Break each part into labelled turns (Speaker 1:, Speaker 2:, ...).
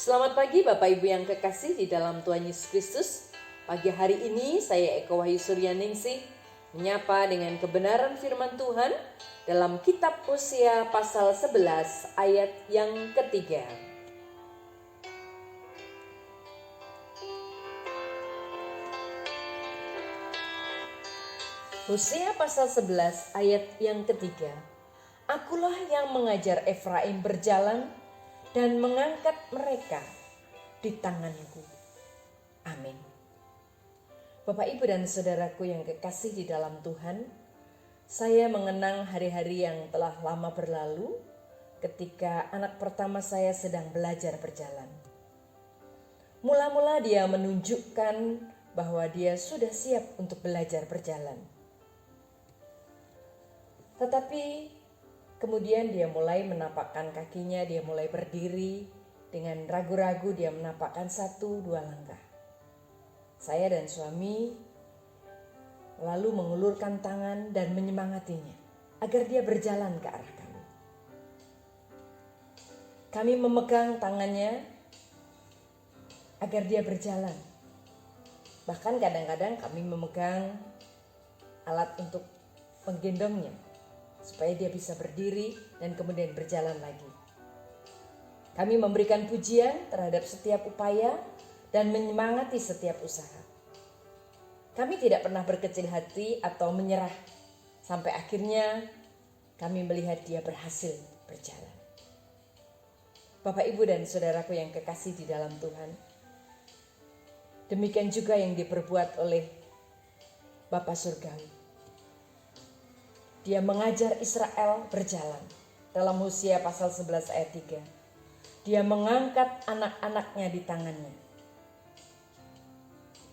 Speaker 1: Selamat pagi Bapak Ibu yang kekasih di dalam Tuhan Yesus Kristus. Pagi hari ini saya Eko Wahyu Suryaningsih menyapa dengan kebenaran firman Tuhan dalam kitab Hosea pasal 11 ayat yang ketiga. Hosea pasal 11 ayat yang ketiga. Akulah yang mengajar Efraim berjalan dan mengangkat mereka di tanganku. Amin. Bapak, Ibu, dan saudaraku yang kekasih di dalam Tuhan, saya mengenang hari-hari yang telah lama berlalu ketika anak pertama saya sedang belajar berjalan. Mula-mula dia menunjukkan bahwa dia sudah siap untuk belajar berjalan. Tetapi kemudian dia mulai menapakkan kakinya, dia mulai berdiri dengan ragu-ragu, dia menapakkan 1-2 langkah. Saya dan suami lalu mengulurkan tangan dan menyemangatinya agar dia berjalan ke arah kami. Kami memegang tangannya agar dia berjalan. Bahkan kadang-kadang kami memegang alat untuk menggendongnya supaya dia bisa berdiri dan kemudian berjalan lagi. Kami memberikan pujian terhadap setiap upaya dan menyemangati setiap usaha. Kami tidak pernah berkecil hati atau menyerah sampai akhirnya kami melihat dia berhasil berjalan. Bapak, Ibu, dan saudaraku yang kekasih di dalam Tuhan, demikian juga yang diperbuat oleh Bapa Surgawi. Dia mengajar Israel berjalan dalam Hosea pasal 11 ayat 3. Dia mengangkat anak-anaknya di tangannya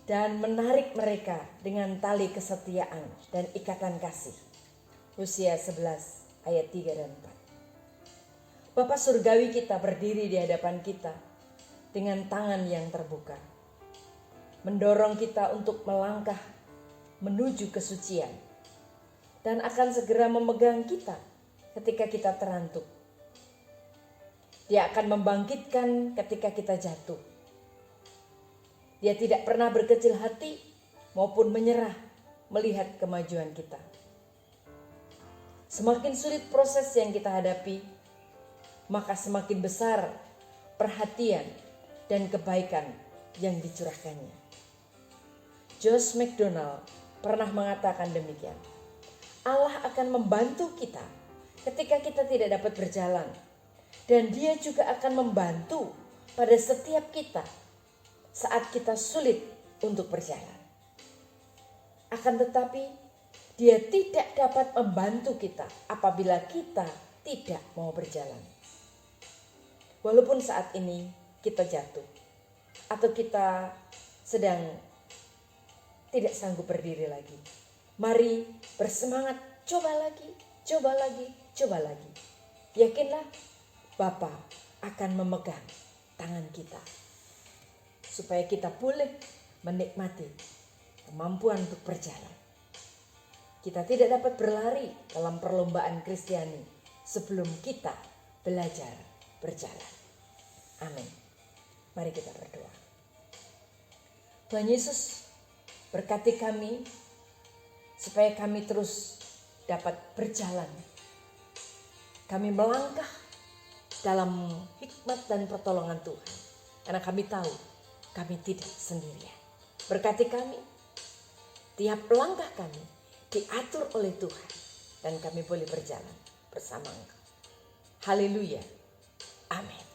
Speaker 1: dan menarik mereka dengan tali kesetiaan dan ikatan kasih. Hosea 11 ayat 3 dan 4. Bapa Surgawi kita berdiri di hadapan kita dengan tangan yang terbuka, mendorong kita untuk melangkah menuju kesucian, dan akan segera memegang kita ketika kita terantuk. Dia akan membangkitkan ketika kita jatuh. Dia tidak pernah berkecil hati maupun menyerah melihat kemajuan kita. Semakin sulit proses yang kita hadapi, maka semakin besar perhatian dan kebaikan yang dicurahkannya. Josh McDonald pernah mengatakan demikian. Allah akan membantu kita ketika kita tidak dapat berjalan. Dan Dia juga akan membantu pada setiap kita saat kita sulit untuk berjalan. Akan tetapi Dia tidak dapat membantu kita apabila kita tidak mau berjalan. Walaupun saat ini kita jatuh atau kita sedang tidak sanggup berdiri lagi, mari bersemangat, coba lagi, coba lagi, coba lagi. Yakinlah Bapa akan memegang tangan kita supaya kita boleh menikmati kemampuan untuk berjalan. Kita tidak dapat berlari dalam perlombaan Kristiani sebelum kita belajar berjalan. Amin. Mari kita berdoa. Tuhan Yesus, berkati kami supaya kami terus dapat berjalan. Kami melangkah dalam hikmat dan pertolongan Tuhan. Karena kami tahu kami tidak sendirian. Berkati kami, tiap langkah kami diatur oleh Tuhan. Dan kami boleh berjalan bersama Engkau. Haleluya. Amin.